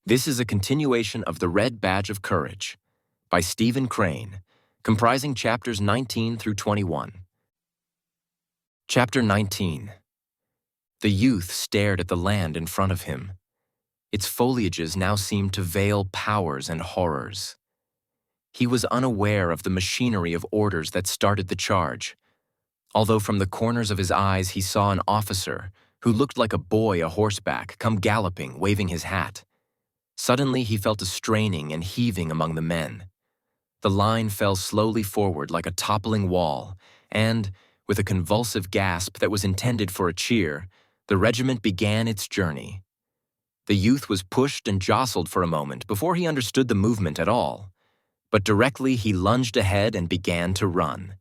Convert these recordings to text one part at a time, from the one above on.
This is a continuation of The Red Badge of Courage by Stephen Crane, comprising chapters 19 through 21. Chapter 19. The youth stared at the land in front of him. Its foliages now seemed to veil powers and horrors. He was unaware of the machinery of orders that started the charge, although from the corners of his eyes he saw an officer who looked like a boy a horseback come galloping, waving his hat. Suddenly he felt a straining and heaving among the men. The line fell slowly forward like a toppling wall, and, with a convulsive gasp that was intended for a cheer, the regiment began its journey. The youth was pushed and jostled for a moment before he understood the movement at all, but directly he lunged ahead and began to run.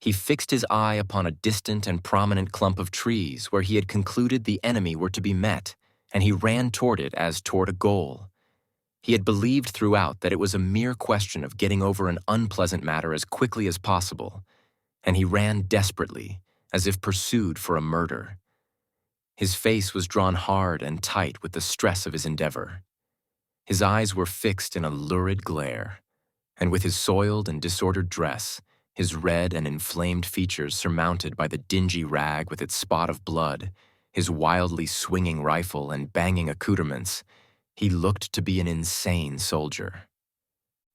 He fixed his eye upon a distant and prominent clump of trees where he had concluded the enemy were to be met, and he ran toward it as toward a goal. He had believed throughout that it was a mere question of getting over an unpleasant matter as quickly as possible, and he ran desperately, as if pursued for a murder. His face was drawn hard and tight with the stress of his endeavor. His eyes were fixed in a lurid glare, and with his soiled and disordered dress, his red and inflamed features surmounted by the dingy rag with its spot of blood, his wildly swinging rifle and banging accoutrements, he looked to be an insane soldier.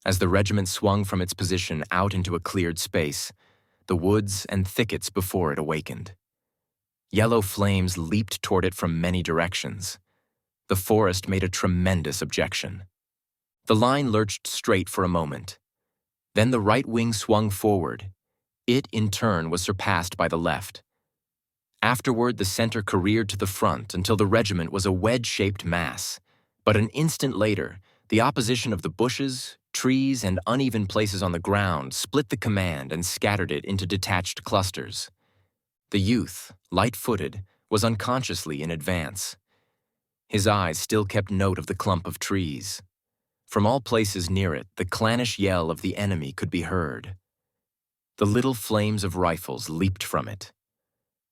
As the regiment swung from its position out into a cleared space, the woods and thickets before it awakened. Yellow flames leaped toward it from many directions. The forest made a tremendous objection. The line lurched straight for a moment. Then the right wing swung forward. It, in turn, was surpassed by the left. Afterward, the center careered to the front until the regiment was a wedge-shaped mass. But an instant later, the opposition of the bushes, trees, and uneven places on the ground split the command and scattered it into detached clusters. The youth, light-footed, was unconsciously in advance. His eyes still kept note of the clump of trees. From all places near it, the clannish yell of the enemy could be heard. The little flames of rifles leaped from it.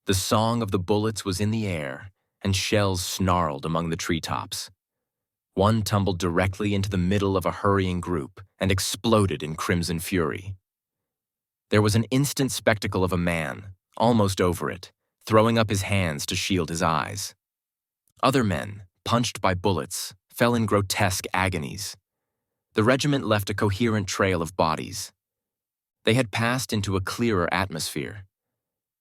The song of the bullets was in the air, and shells snarled among the treetops. One tumbled directly into the middle of a hurrying group and exploded in crimson fury. There was an instant spectacle of a man, almost over it, throwing up his hands to shield his eyes. Other men, punched by bullets, fell in grotesque agonies. The regiment left a coherent trail of bodies. They had passed into a clearer atmosphere.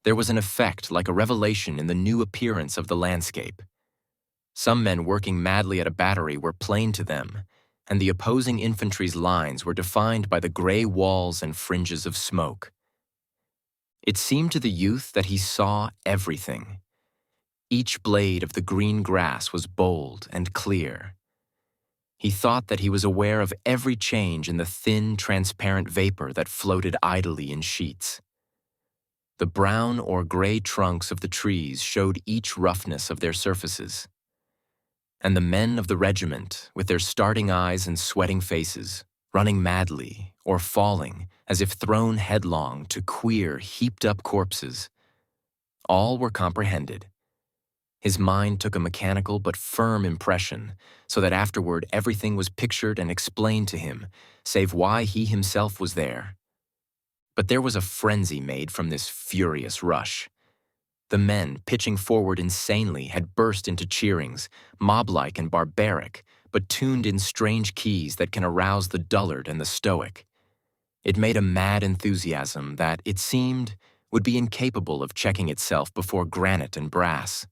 There was an effect like a revelation in the new appearance of the landscape. Some men working madly at a battery were plain to them, and the opposing infantry's lines were defined by the gray walls and fringes of smoke. It seemed to the youth that he saw everything. Each blade of the green grass was bold and clear. He thought that he was aware of every change in the thin, transparent vapor that floated idly in sheets. The brown or gray trunks of the trees showed each roughness of their surfaces. And the men of the regiment, with their starting eyes and sweating faces, running madly or falling as if thrown headlong to queer, heaped-up corpses, all were comprehended. His mind took a mechanical but firm impression, so that afterward everything was pictured and explained to him, save why he himself was there. But there was a frenzy made from this furious rush. The men, pitching forward insanely, had burst into cheerings, mob-like and barbaric, but tuned in strange keys that can arouse the dullard and the stoic. It made a mad enthusiasm that, it seemed, would be incapable of checking itself before granite and brass.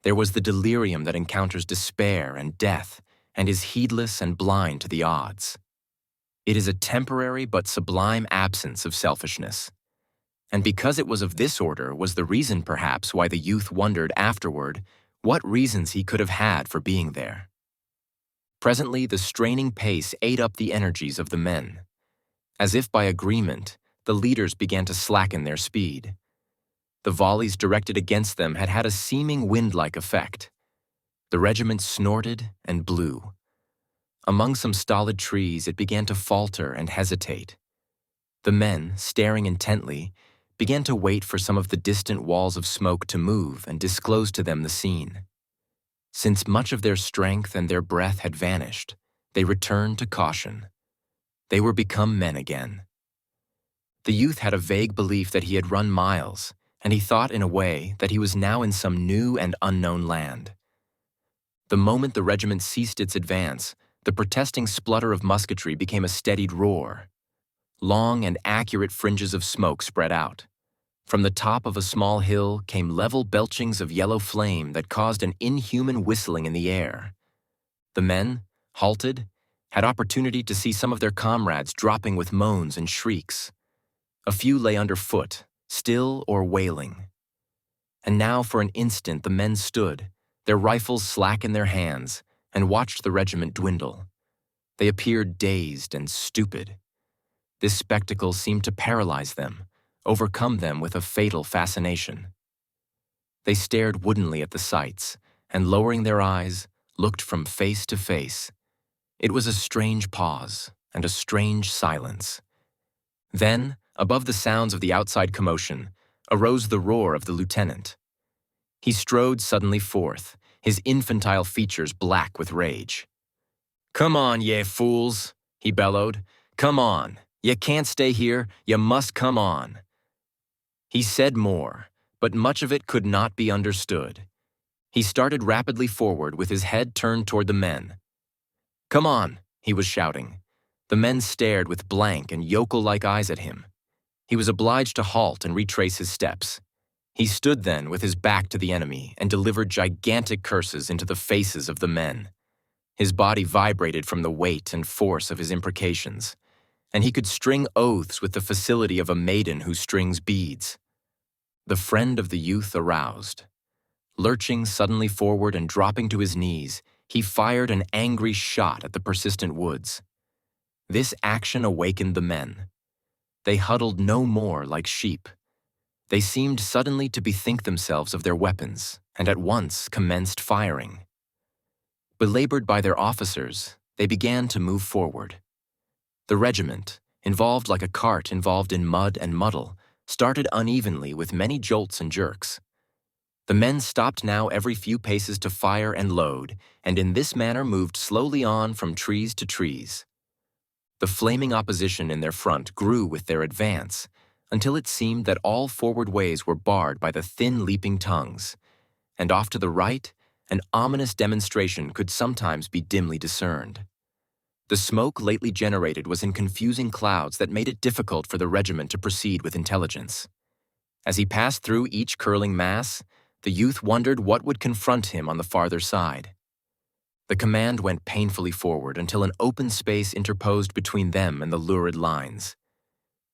There was the delirium that encounters despair and death, and is heedless and blind to the odds. It is a temporary but sublime absence of selfishness. And because it was of this order was the reason, perhaps, why the youth wondered afterward what reasons he could have had for being there. Presently, the straining pace ate up the energies of the men. As if by agreement, the leaders began to slacken their speed. The volleys directed against them had had a seeming wind-like effect. The regiment snorted and blew. Among some stolid trees, it began to falter and hesitate. The men, staring intently, began to wait for some of the distant walls of smoke to move and disclose to them the scene. Since much of their strength and their breath had vanished, they returned to caution. They were become men again. The youth had a vague belief that he had run miles, and he thought in a way that he was now in some new and unknown land. The moment the regiment ceased its advance, the protesting splutter of musketry became a steadied roar. Long and accurate fringes of smoke spread out. From the top of a small hill came level belchings of yellow flame that caused an inhuman whistling in the air. The men, halted, had opportunity to see some of their comrades dropping with moans and shrieks. A few lay underfoot, still or wailing. And now for an instant the men stood, their rifles slack in their hands, and watched the regiment dwindle. They appeared dazed and stupid. This spectacle seemed to paralyze them, overcome them with a fatal fascination. They stared woodenly at the sights, and lowering their eyes, looked from face to face. It was a strange pause and a strange silence. Then, above the sounds of the outside commotion, arose the roar of the lieutenant. He strode suddenly forth, his infantile features black with rage. "Come on, ye fools," he bellowed. "Come on. You can't stay here. You must come on." He said more, but much of it could not be understood. He started rapidly forward with his head turned toward the men. "Come on," he was shouting. The men stared with blank and yokel-like eyes at him. He was obliged to halt and retrace his steps. He stood then with his back to the enemy and delivered gigantic curses into the faces of the men. His body vibrated from the weight and force of his imprecations, and he could string oaths with the facility of a maiden who strings beads. The friend of the youth aroused. Lurching suddenly forward and dropping to his knees, he fired an angry shot at the persistent woods. This action awakened the men. They huddled no more like sheep. They seemed suddenly to bethink themselves of their weapons, and at once commenced firing. Belabored by their officers, they began to move forward. The regiment, involved like a cart involved in mud and muddle, started unevenly with many jolts and jerks. The men stopped now every few paces to fire and load, and in this manner moved slowly on from trees to trees. The flaming opposition in their front grew with their advance, until it seemed that all forward ways were barred by the thin leaping tongues, and off to the right, an ominous demonstration could sometimes be dimly discerned. The smoke lately generated was in confusing clouds that made it difficult for the regiment to proceed with intelligence. As he passed through each curling mass, the youth wondered what would confront him on the farther side. The command went painfully forward until an open space interposed between them and the lurid lines.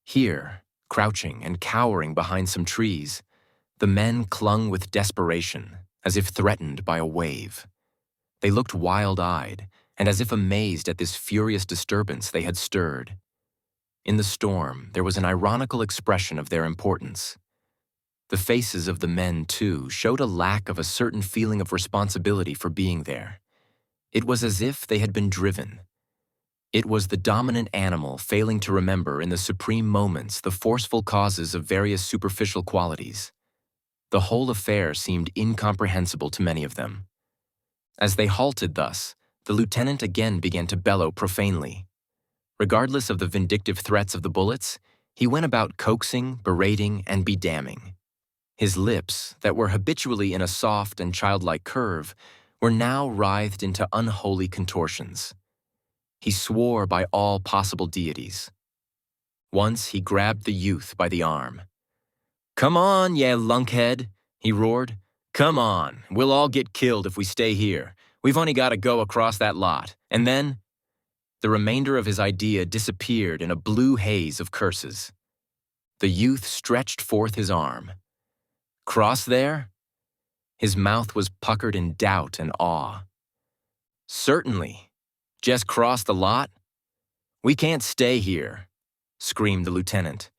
Here, crouching and cowering behind some trees, the men clung with desperation, as if threatened by a wave. They looked wild-eyed, and as if amazed at this furious disturbance they had stirred. In the storm, there was an ironical expression of their importance. The faces of the men, too, showed a lack of a certain feeling of responsibility for being there. It was as if they had been driven. It was the dominant animal failing to remember in the supreme moments the forceful causes of various superficial qualities. The whole affair seemed incomprehensible to many of them. As they halted thus, the lieutenant again began to bellow profanely. Regardless of the vindictive threats of the bullets, he went about coaxing, berating, and bedamning. His lips, that were habitually in a soft and childlike curve, were now writhed into unholy contortions. He swore by all possible deities. Once he grabbed the youth by the arm. "Come on, ye lunkhead," he roared. "Come on, we'll all get killed if we stay here. We've only got to go across that lot, and then—" The remainder of his idea disappeared in a blue haze of curses. The youth stretched forth his arm. "Cross there?" His mouth was puckered in doubt and awe. "Certainly. Just cross the lot?" "We can't stay here," screamed the lieutenant.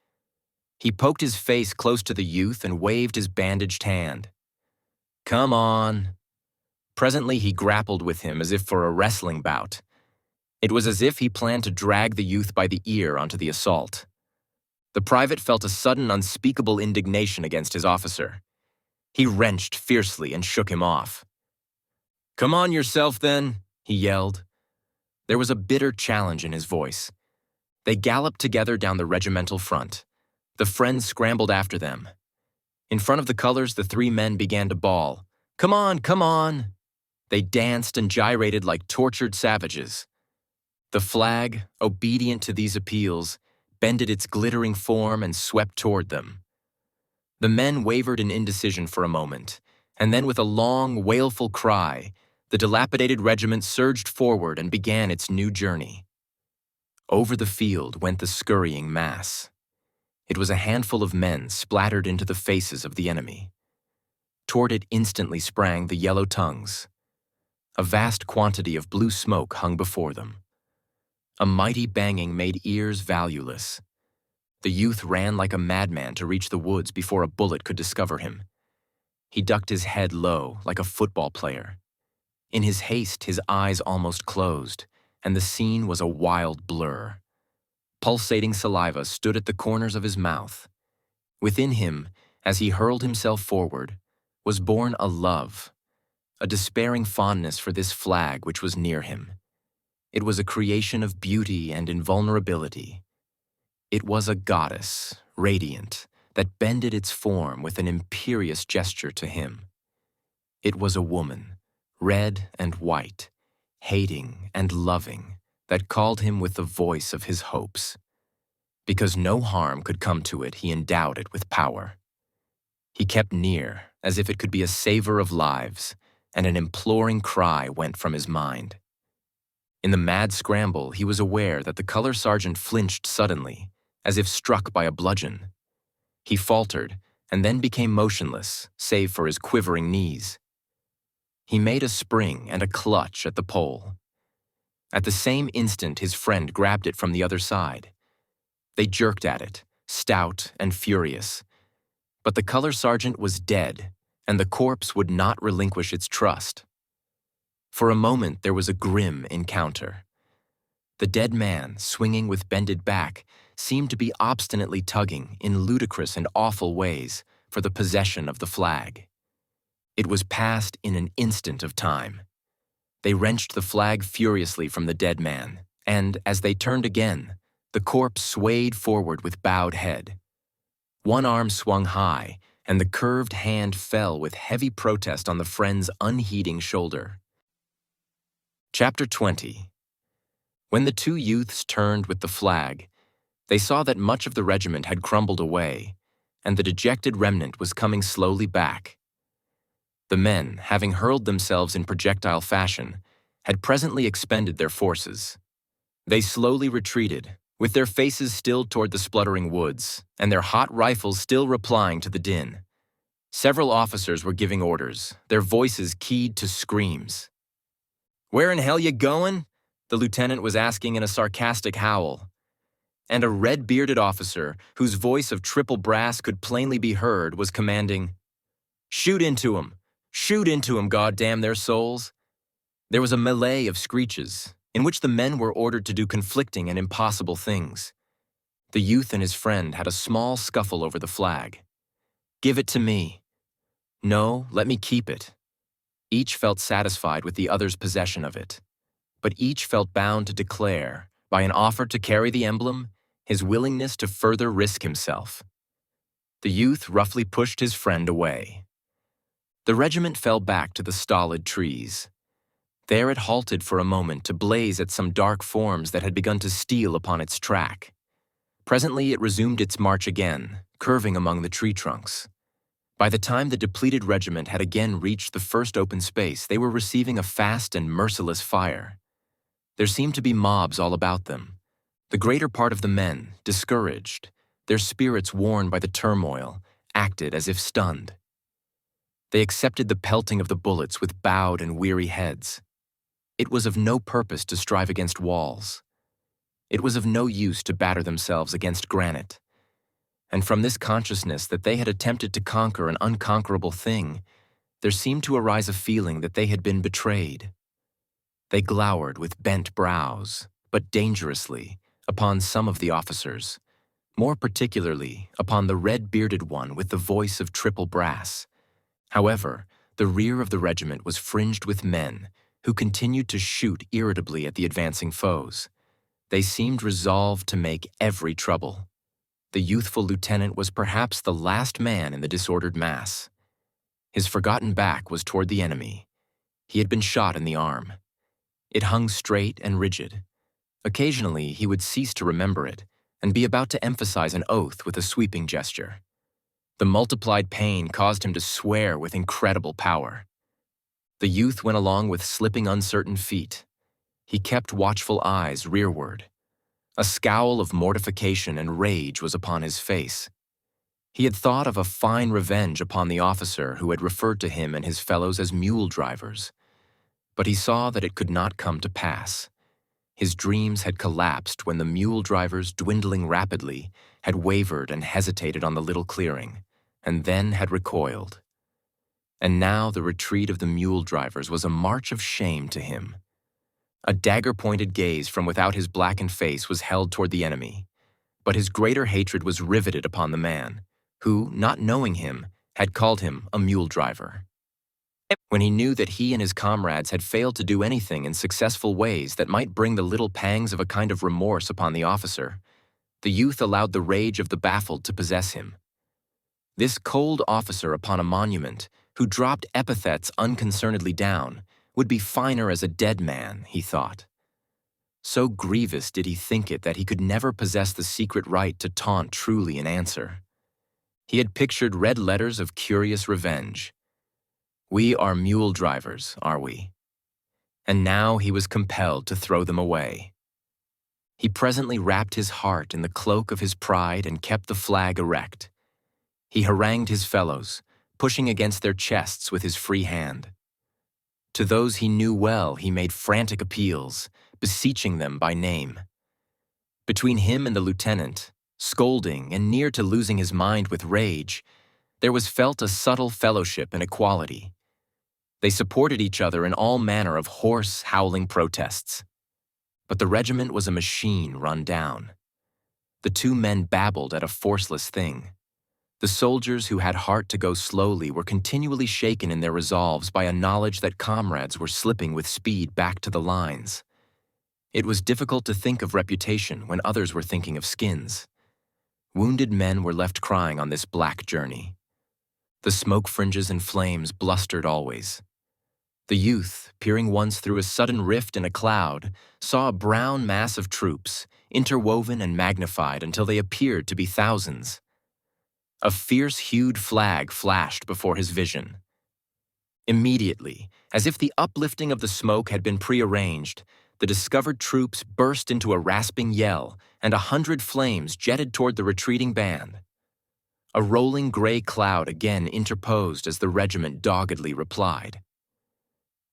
He poked his face close to the youth and waved his bandaged hand. "Come on." Presently he grappled with him as if for a wrestling bout. It was as if he planned to drag the youth by the ear onto the assault. The private felt a sudden unspeakable indignation against his officer. He wrenched fiercely and shook him off. "Come on yourself, then," he yelled. There was a bitter challenge in his voice. They galloped together down the regimental front. The friends scrambled after them. In front of the colors, the three men began to bawl, "Come on, come on!" They danced and gyrated like tortured savages. The flag, obedient to these appeals, bended its glittering form and swept toward them. The men wavered in indecision for a moment, and then with a long, wailful cry, the dilapidated regiment surged forward and began its new journey. Over the field went the scurrying mass. It was a handful of men splattered into the faces of the enemy. Toward it instantly sprang the yellow tongues. A vast quantity of blue smoke hung before them. A mighty banging made ears valueless. The youth ran like a madman to reach the woods before a bullet could discover him. He ducked his head low like a football player. In his haste, his eyes almost closed, and the scene was a wild blur. Pulsating saliva stood at the corners of his mouth. Within him, as he hurled himself forward, was born a love, a despairing fondness for this flag which was near him. It was a creation of beauty and invulnerability. It was a goddess, radiant, that bended its form with an imperious gesture to him. It was a woman, red and white, hating and loving, that called him with the voice of his hopes. Because no harm could come to it, he endowed it with power. He kept near, as if it could be a saver of lives, and an imploring cry went from his mind. In the mad scramble, he was aware that the color sergeant flinched suddenly, as if struck by a bludgeon. He faltered, and then became motionless, save for his quivering knees. He made a spring and a clutch at the pole. At the same instant, his friend grabbed it from the other side. They jerked at it, stout and furious. But the color sergeant was dead, and the corpse would not relinquish its trust. For a moment, there was a grim encounter. The dead man, swinging with bended back, seemed to be obstinately tugging, in ludicrous and awful ways, for the possession of the flag. It was passed in an instant of time. They wrenched the flag furiously from the dead man, and, as they turned again, the corpse swayed forward with bowed head. One arm swung high, and the curved hand fell with heavy protest on the friend's unheeding shoulder. Chapter 20. When the two youths turned with the flag, they saw that much of the regiment had crumbled away, and the dejected remnant was coming slowly back. The men, having hurled themselves in projectile fashion, had presently expended their forces. They slowly retreated, with their faces still toward the spluttering woods, and their hot rifles still replying to the din. Several officers were giving orders, their voices keyed to screams. "Where in hell you going?" the lieutenant was asking in a sarcastic howl. And a red-bearded officer, whose voice of triple brass could plainly be heard, was commanding, "Shoot into 'em! Shoot into 'em, goddamn their souls!" There was a melee of screeches, in which the men were ordered to do conflicting and impossible things. The youth and his friend had a small scuffle over the flag. "Give it to me." "No, let me keep it." Each felt satisfied with the other's possession of it, but each felt bound to declare, by an offer to carry the emblem, his willingness to further risk himself. The youth roughly pushed his friend away. The regiment fell back to the stolid trees. There it halted for a moment to blaze at some dark forms that had begun to steal upon its track. Presently it resumed its march again, curving among the tree trunks. By the time the depleted regiment had again reached the first open space, they were receiving a fast and merciless fire. There seemed to be mobs all about them. The greater part of the men, discouraged, their spirits worn by the turmoil, acted as if stunned. They accepted the pelting of the bullets with bowed and weary heads. It was of no purpose to strive against walls. It was of no use to batter themselves against granite. And from this consciousness that they had attempted to conquer an unconquerable thing, there seemed to arise a feeling that they had been betrayed. They glowered with bent brows, but dangerously, upon some of the officers, more particularly upon the red-bearded one with the voice of triple brass. However, The rear of the regiment was fringed with men who continued to shoot irritably at the advancing foes. They seemed resolved to make every trouble. The youthful lieutenant was perhaps the last man in the disordered mass. His forgotten back was toward the enemy. He had been shot in the arm. It hung straight and rigid. Occasionally, he would cease to remember it and be about to emphasize an oath with a sweeping gesture. The multiplied pain caused him to swear with incredible power. The youth went along with slipping, uncertain feet. He kept watchful eyes rearward. A scowl of mortification and rage was upon his face. He had thought of a fine revenge upon the officer who had referred to him and his fellows as mule drivers. But he saw that it could not come to pass. His dreams had collapsed when the mule drivers, dwindling rapidly, had wavered and hesitated on the little clearing, and then had recoiled. And now the retreat of the mule drivers was a march of shame to him. A dagger-pointed gaze from without his blackened face was held toward the enemy, but his greater hatred was riveted upon the man, who, not knowing him, had called him a mule driver. When he knew that he and his comrades had failed to do anything in successful ways that might bring the little pangs of a kind of remorse upon the officer, the youth allowed the rage of the baffled to possess him. This cold officer upon a monument, who dropped epithets unconcernedly down, would be finer as a dead man, he thought. So grievous did he think it that he could never possess the secret right to taunt truly in answer. He had pictured red letters of curious revenge. "We are mule drivers, are we?" And now he was compelled to throw them away. He presently wrapped his heart in the cloak of his pride and kept the flag erect. He harangued his fellows, pushing against their chests with his free hand. To those he knew well, he made frantic appeals, beseeching them by name. Between him and the lieutenant, scolding and near to losing his mind with rage, there was felt a subtle fellowship and equality. They supported each other in all manner of hoarse, howling protests. But the regiment was a machine run down. The two men babbled at a forceless thing. The soldiers who had heart to go slowly were continually shaken in their resolves by a knowledge that comrades were slipping with speed back to the lines. It was difficult to think of reputation when others were thinking of skins. Wounded men were left crying on this black journey. The smoke fringes and flames blustered always. The youth, peering once through a sudden rift in a cloud, saw a brown mass of troops, interwoven and magnified until they appeared to be thousands. A fierce-hued flag flashed before his vision. Immediately, as if the uplifting of the smoke had been prearranged, the discovered troops burst into a rasping yell, and 100 flames jetted toward the retreating band. A rolling gray cloud again interposed as the regiment doggedly replied.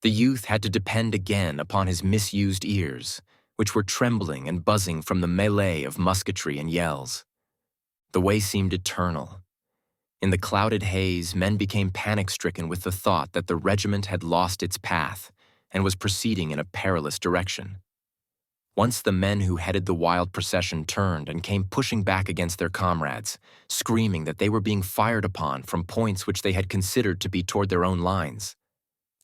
The youth had to depend again upon his misused ears, which were trembling and buzzing from the melee of musketry and yells. The way seemed eternal. In the clouded haze, men became panic-stricken with the thought that the regiment had lost its path and was proceeding in a perilous direction. Once the men who headed the wild procession turned and came pushing back against their comrades, screaming that they were being fired upon from points which they had considered to be toward their own lines.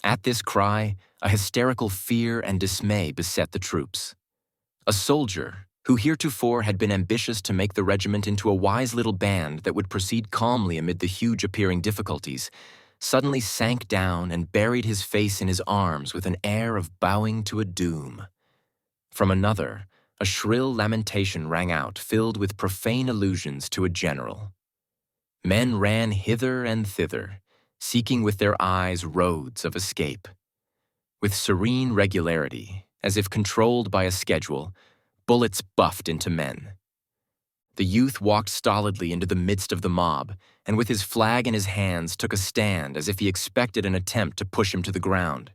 At this cry, a hysterical fear and dismay beset the troops. A soldier, who heretofore had been ambitious to make the regiment into a wise little band that would proceed calmly amid the huge appearing difficulties, suddenly sank down and buried his face in his arms with an air of bowing to a doom. From another, a shrill lamentation rang out, filled with profane allusions to a general. Men ran hither and thither, seeking with their eyes roads of escape. With serene regularity, as if controlled by a schedule, bullets buffed into men. The youth walked stolidly into the midst of the mob, and with his flag in his hands took a stand as if he expected an attempt to push him to the ground.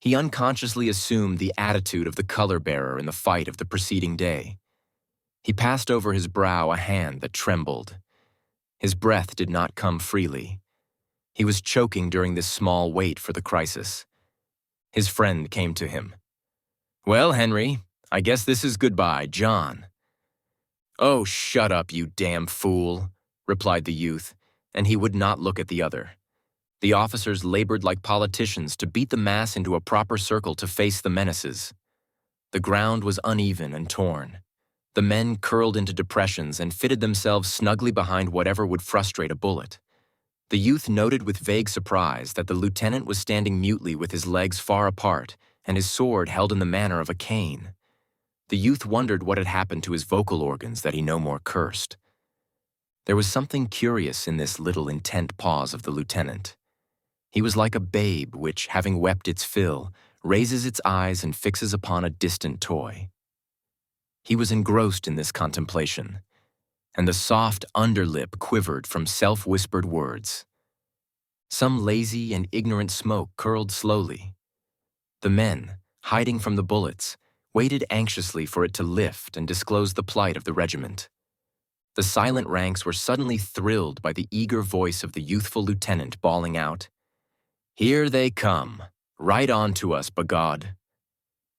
He unconsciously assumed the attitude of the color-bearer in the fight of the preceding day. He passed over his brow a hand that trembled. His breath did not come freely. He was choking during this small wait for the crisis. His friend came to him. "Well, Henry, I guess this is goodbye, John." "Oh, shut up, you damn fool," replied the youth, and he would not look at the other. The officers labored like politicians to beat the mass into a proper circle to face the menaces. The ground was uneven and torn. The men curled into depressions and fitted themselves snugly behind whatever would frustrate a bullet. The youth noted with vague surprise that the lieutenant was standing mutely with his legs far apart and his sword held in the manner of a cane. The youth wondered what had happened to his vocal organs that he no more cursed. There was something curious in this little intent pause of the lieutenant. He was like a babe which, having wept its fill, raises its eyes and fixes upon a distant toy. He was engrossed in this contemplation, and the soft underlip quivered from self-whispered words. Some lazy and ignorant smoke curled slowly. The men, hiding from the bullets, waited anxiously for it to lift and disclose the plight of the regiment. The silent ranks were suddenly thrilled by the eager voice of the youthful lieutenant bawling out, "Here they come, right on to us, b'God."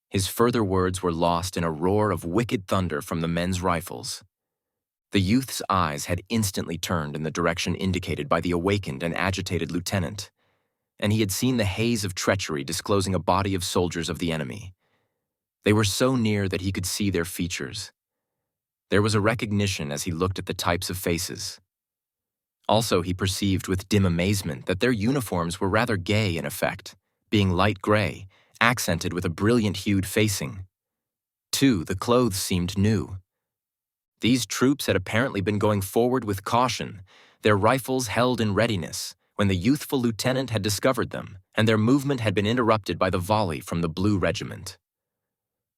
His further words were lost in a roar of wicked thunder from the men's rifles. The youth's eyes had instantly turned in the direction indicated by the awakened and agitated lieutenant, and he had seen the haze of treachery disclosing a body of soldiers of the enemy. They were so near that he could see their features. There was a recognition as he looked at the types of faces. Also, he perceived with dim amazement that their uniforms were rather gay in effect, being light gray, accented with a brilliant-hued facing. Too, the clothes seemed new. These troops had apparently been going forward with caution, their rifles held in readiness, when the youthful lieutenant had discovered them, and their movement had been interrupted by the volley from the Blue Regiment.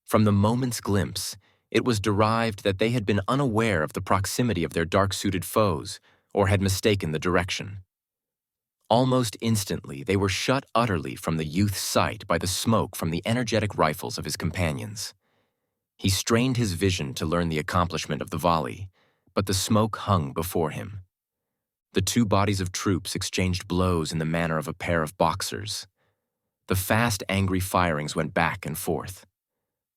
From the moment's glimpse, it was derived that they had been unaware of the proximity of their dark-suited foes, or had mistaken the direction. Almost instantly, they were shut utterly from the youth's sight by the smoke from the energetic rifles of his companions. He strained his vision to learn the accomplishment of the volley, but the smoke hung before him. The two bodies of troops exchanged blows in the manner of a pair of boxers. The fast, angry firings went back and forth.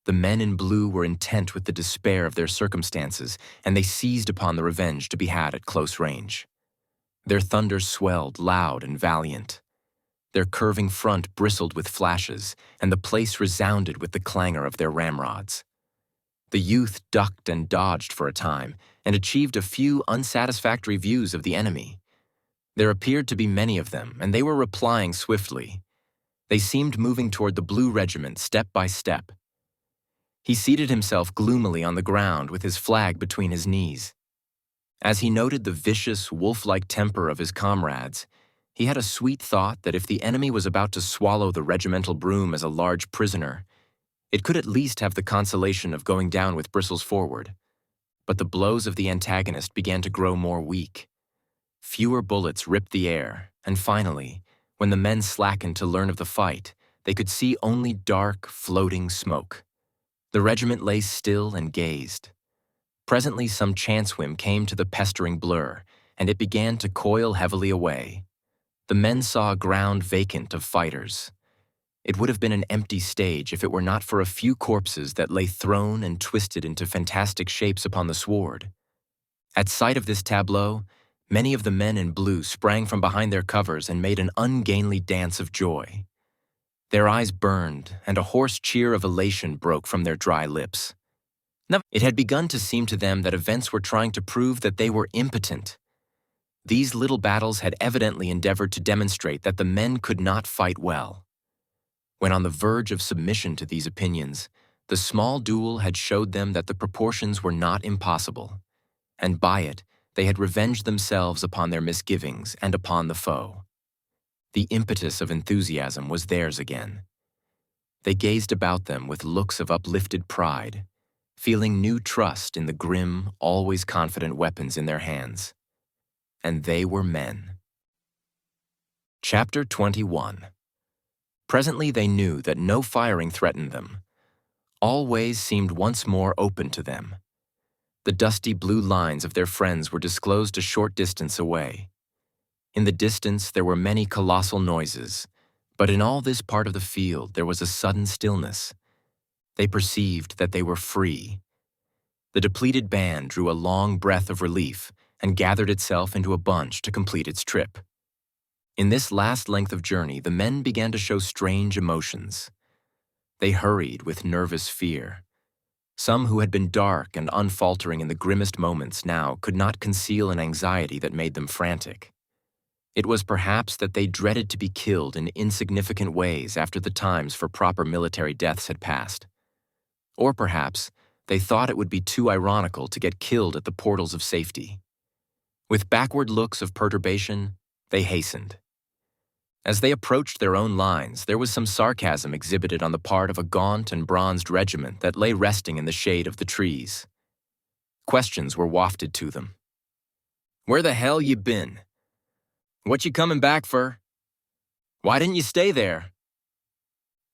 The men in blue were intent with the despair of their circumstances, and they seized upon the revenge to be had at close range. Their thunder swelled loud and valiant. Their curving front bristled with flashes, and the place resounded with the clangor of their ramrods. The youth ducked and dodged for a time, and achieved a few unsatisfactory views of the enemy. There appeared to be many of them, and they were replying swiftly. They seemed moving toward the Blue Regiment step by step. He seated himself gloomily on the ground with his flag between his knees. As he noted the vicious, wolf-like temper of his comrades, he had a sweet thought that if the enemy was about to swallow the regimental broom as a large prisoner, it could at least have the consolation of going down with bristles forward. But the blows of the antagonist began to grow more weak. Fewer bullets ripped the air, and finally, when the men slackened to learn of the fight, they could see only dark, floating smoke. The regiment lay still and gazed. Presently some chance whim came to the pestering blur, and it began to coil heavily away. The men saw a ground vacant of fighters. It would have been an empty stage if it were not for a few corpses that lay thrown and twisted into fantastic shapes upon the sward. At sight of this tableau, many of the men in blue sprang from behind their covers and made an ungainly dance of joy. Their eyes burned, and a hoarse cheer of elation broke from their dry lips. It had begun to seem to them that events were trying to prove that they were impotent. These little battles had evidently endeavored to demonstrate that the men could not fight well. When on the verge of submission to these opinions, the small duel had showed them that the proportions were not impossible, and by it they had revenged themselves upon their misgivings and upon the foe. The impetus of enthusiasm was theirs again. They gazed about them with looks of uplifted pride, feeling new trust in the grim, always confident weapons in their hands. And they were men. Chapter 21. Presently they knew that no firing threatened them. All ways seemed once more open to them. The dusty blue lines of their friends were disclosed a short distance away. In the distance there were many colossal noises, but in all this part of the field there was a sudden stillness. They perceived that they were free. The depleted band drew a long breath of relief and gathered itself into a bunch to complete its trip. In this last length of journey, the men began to show strange emotions. They hurried with nervous fear. Some who had been dark and unfaltering in the grimmest moments now could not conceal an anxiety that made them frantic. It was perhaps that they dreaded to be killed in insignificant ways after the times for proper military deaths had passed. Or perhaps they thought it would be too ironical to get killed at the portals of safety. With backward looks of perturbation, they hastened. As they approached their own lines, there was some sarcasm exhibited on the part of a gaunt and bronzed regiment that lay resting in the shade of the trees. Questions were wafted to them. "Where the hell you been? What you coming back for? Why didn't you stay there?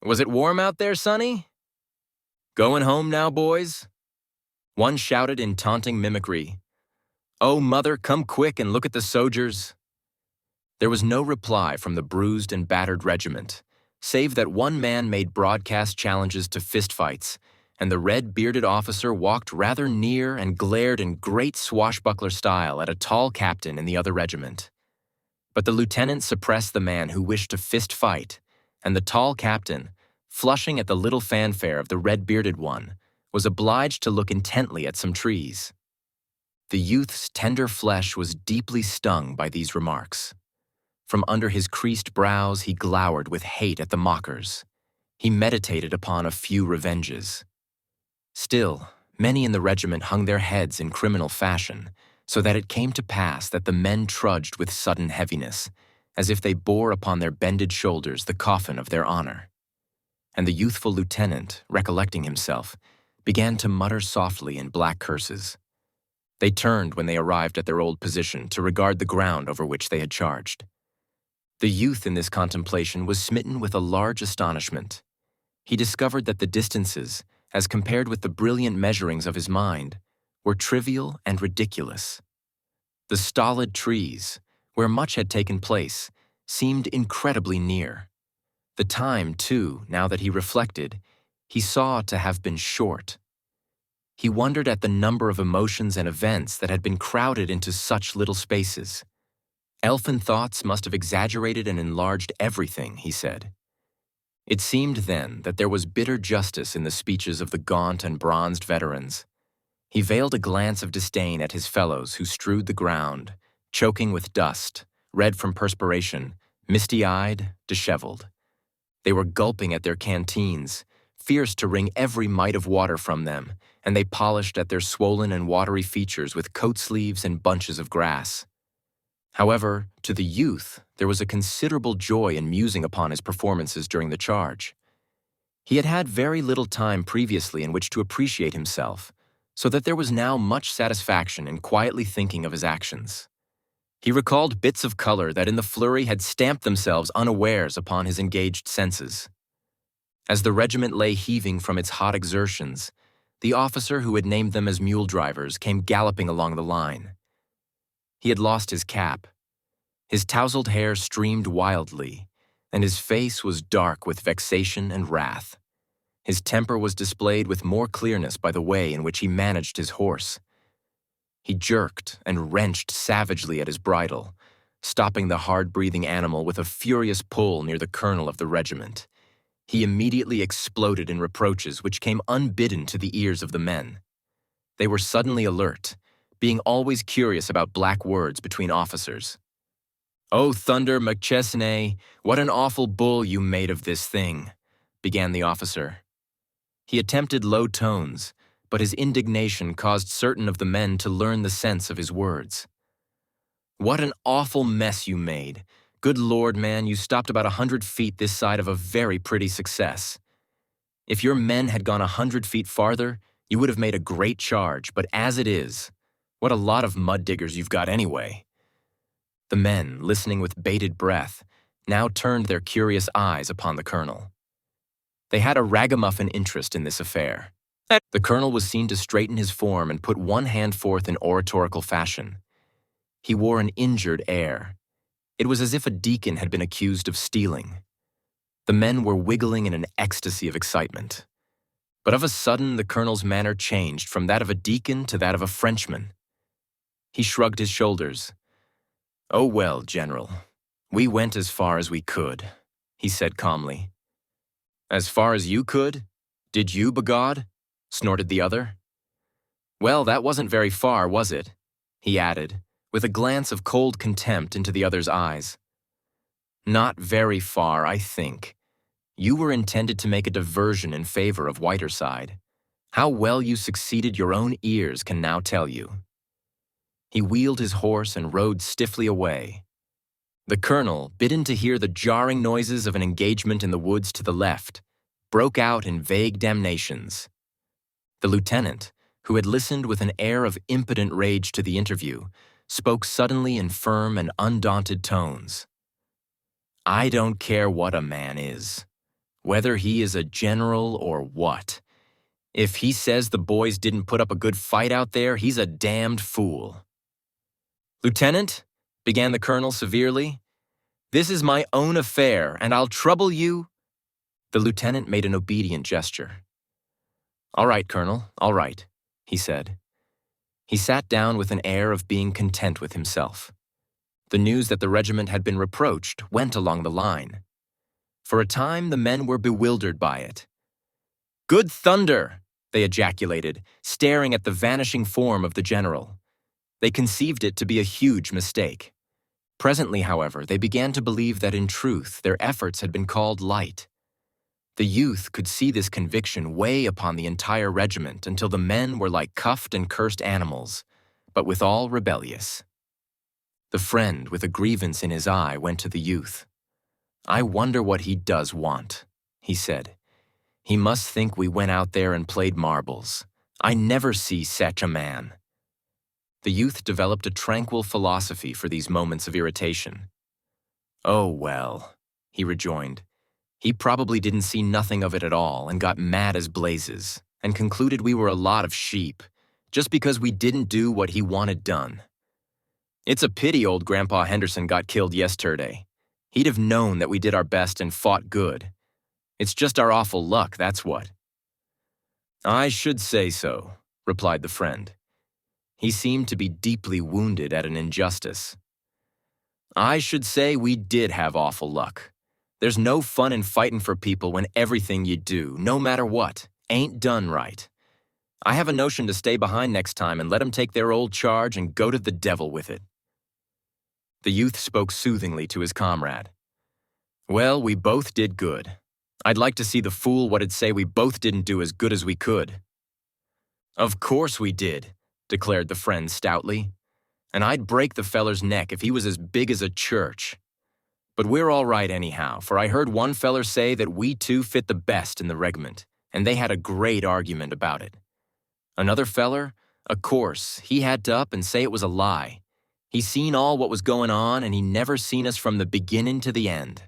Was it warm out there, Sonny? Going home now, boys?" One shouted in taunting mimicry, "Oh, mother, come quick and look at the sojers." There was no reply from the bruised and battered regiment, save that one man made broadcast challenges to fistfights, and the red-bearded officer walked rather near and glared in great swashbuckler style at a tall captain in the other regiment. But the lieutenant suppressed the man who wished to fist fight, and the tall captain, flushing at the little fanfare of the red-bearded one, was obliged to look intently at some trees. The youth's tender flesh was deeply stung by these remarks. From under his creased brows he glowered with hate at the mockers. He meditated upon a few revenges. Still, many in the regiment hung their heads in criminal fashion, so that it came to pass that the men trudged with sudden heaviness, as if they bore upon their bended shoulders the coffin of their honor. And the youthful lieutenant, recollecting himself, began to mutter softly in black curses. They turned when they arrived at their old position to regard the ground over which they had charged. The youth in this contemplation was smitten with a large astonishment. He discovered that the distances, as compared with the brilliant measurings of his mind, were trivial and ridiculous. The stolid trees, where much had taken place, seemed incredibly near. The time, too, now that he reflected, he saw to have been short. He wondered at the number of emotions and events that had been crowded into such little spaces. Elfin thoughts must have exaggerated and enlarged everything, he said. It seemed then that there was bitter justice in the speeches of the gaunt and bronzed veterans. He veiled a glance of disdain at his fellows who strewed the ground, choking with dust, red from perspiration, misty-eyed, disheveled. They were gulping at their canteens, fierce to wring every mite of water from them, and they polished at their swollen and watery features with coat sleeves and bunches of grass. However, to the youth, there was a considerable joy in musing upon his performances during the charge. He had had very little time previously in which to appreciate himself, so that there was now much satisfaction in quietly thinking of his actions. He recalled bits of color that in the flurry had stamped themselves unawares upon his engaged senses. As the regiment lay heaving from its hot exertions, the officer who had named them as mule drivers came galloping along the line. He had lost his cap. His tousled hair streamed wildly, and his face was dark with vexation and wrath. His temper was displayed with more clearness by the way in which he managed his horse. He jerked and wrenched savagely at his bridle, stopping the hard-breathing animal with a furious pull near the colonel of the regiment. He immediately exploded in reproaches which came unbidden to the ears of the men. They were suddenly alert, being always curious about black words between officers. "Oh, thunder, McChesney, what an awful bull you made of this thing," began the officer. He attempted low tones, but his indignation caused certain of the men to learn the sense of his words. "What an awful mess you made. Good Lord, man, you stopped about 100 feet this side of a very pretty success. If your men had gone 100 feet farther, you would have made a great charge, but as it is, what a lot of mud diggers you've got anyway." The men, listening with bated breath, now turned their curious eyes upon the colonel. They had a ragamuffin interest in this affair. The colonel was seen to straighten his form and put one hand forth in oratorical fashion. He wore an injured air. It was as if a deacon had been accused of stealing. The men were wiggling in an ecstasy of excitement. But of a sudden, the colonel's manner changed from that of a deacon to that of a Frenchman. He shrugged his shoulders. "Oh well, General, We went as far as we could, he said calmly. As far as you could? Did you, begod? Snorted the other. Well, that wasn't very far, was it? He added, with a glance of cold contempt into the other's eyes. Not very far, I think. You were intended to make a diversion in favor of Whiterside. How well you succeeded your own ears can now tell you. He wheeled his horse and rode stiffly away. The colonel, bidden to hear the jarring noises of an engagement in the woods to the left, broke out in vague damnations. The lieutenant, who had listened with an air of impotent rage to the interview, spoke suddenly in firm and undaunted tones. I don't care what a man is, whether he is a general or what. If he says the boys didn't put up a good fight out there, he's a damned fool. Lieutenant, began the colonel severely, this is my own affair, and I'll trouble you. The lieutenant made an obedient gesture. All right, Colonel, all right, he said. He sat down with an air of being content with himself. The news that the regiment had been reproached went along the line. For a time, the men were bewildered by it. Good thunder! They ejaculated, staring at the vanishing form of the general. They conceived it to be a huge mistake. Presently, however, they began to believe that in truth their efforts had been called light. The youth could see this conviction weigh upon the entire regiment until the men were like cuffed and cursed animals, but withal rebellious. The friend, with a grievance in his eye, went to the youth. I wonder what he does want, he said. He must think we went out there and played marbles. I never see such a man. The youth developed a tranquil philosophy for these moments of irritation. Oh, well, he rejoined. He probably didn't see nothing of it at all and got mad as blazes and concluded we were a lot of sheep just because we didn't do what he wanted done. It's a pity old Grandpa Henderson got killed yesterday. He'd have known that we did our best and fought good. It's just our awful luck, that's what. I should say so, replied the friend. He seemed to be deeply wounded at an injustice. I should say we did have awful luck. There's no fun in fighting for people when everything you do, no matter what, ain't done right. I have a notion to stay behind next time and let 'em take their old charge and go to the devil with it. The youth spoke soothingly to his comrade. Well, we both did good. I'd like to see the fool what'd say we both didn't do as good as we could. Of course we did, declared the friend stoutly. And I'd break the feller's neck if he was as big as a church. But we're all right anyhow, for I heard one feller say that we two fit the best in the regiment, and they had a great argument about it. Another feller, of course, he had to up and say it was a lie. He seen all what was going on, and he never seen us from the beginning to the end.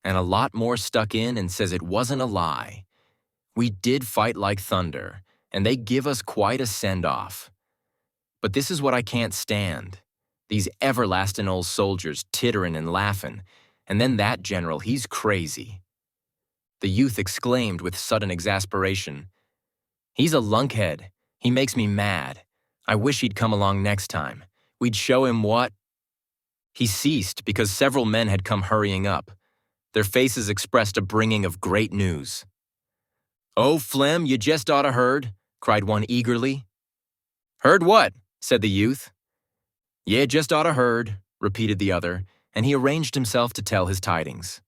And a lot more stuck in and says it wasn't a lie. We did fight like thunder, and they give us quite a send-off. But this is what I can't stand. These everlasting old soldiers tittering and laughing, and then that general, he's crazy. The youth exclaimed with sudden exasperation, He's a lunkhead. He makes me mad. I wish he'd come along next time. We'd show him what... He ceased because several men had come hurrying up. Their faces expressed a bringing of great news. Oh, Flem, you just oughta heard, cried one eagerly. Heard what? Said the youth. Yeah, just oughta heard, repeated the other, and he arranged himself to tell his tidings.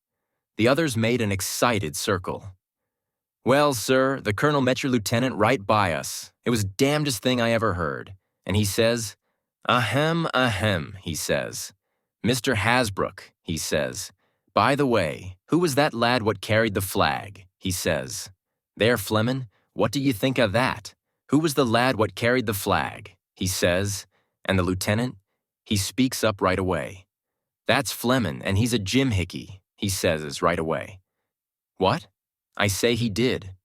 The others made an excited circle. Well, sir, the colonel met your lieutenant right by us. It was damnedest thing I ever heard. And he says, ahem, he says. Mr. Hasbrook, he says. By the way, who was that lad what carried the flag? He says. There, Flemin', what do you think of that? Who was the lad what carried the flag? He says. And the lieutenant, he speaks up right away. That's Flemin', and he's a jimhickey, he says right away. What? I say he did.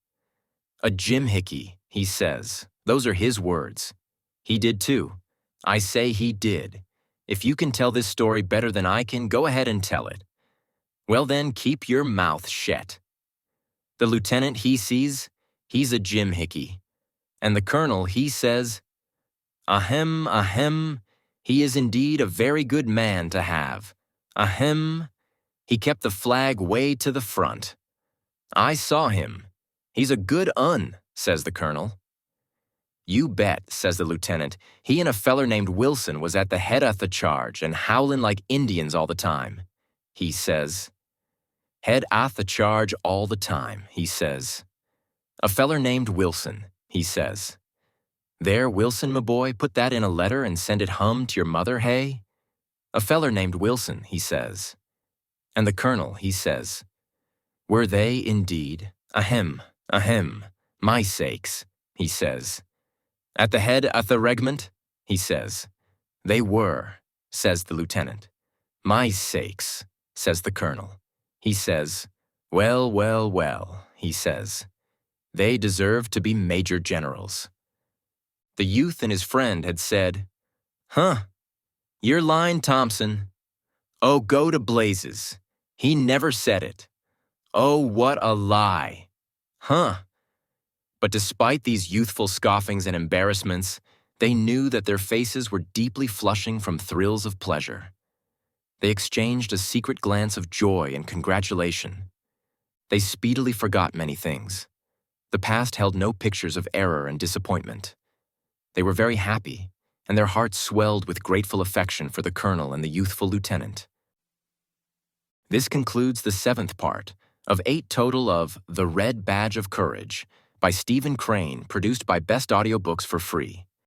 A jimhickey, he says. Those are his words. He did too. I say he did. If you can tell this story better than I can, go ahead and tell it. Well then, keep your mouth shet. The lieutenant, he sees, he's a jimhickey. And the colonel, he says, ahem, he is indeed a very good man to have. Ahem. He kept the flag way to the front. I saw him. He's a good un, says the colonel. You bet, says the lieutenant. He and a feller named Wilson was at the head of the charge and howling like Indians all the time. He says. Head of the charge all the time, he says. A feller named Wilson, he says. There, Wilson, my boy, put that in a letter and send it hum to your mother, hey? A feller named Wilson, he says. And the colonel, he says. Were they indeed? Ahem, my sakes, he says. At the head of the regiment, he says. They were, says the lieutenant. My sakes, says the colonel. He says, well, he says. They deserve to be major generals. The youth and his friend had said, Huh, you're lying, Thompson. Oh, go to blazes. He never said it. Oh, what a lie. Huh. But despite these youthful scoffings and embarrassments, they knew that their faces were deeply flushing from thrills of pleasure. They exchanged a secret glance of joy and congratulation. They speedily forgot many things. The past held no pictures of error and disappointment. They were very happy, and their hearts swelled with grateful affection for the colonel and the youthful lieutenant. This concludes the 7th part of 8 total of The Red Badge of Courage by Stephen Crane, produced by Best Audiobooks for free.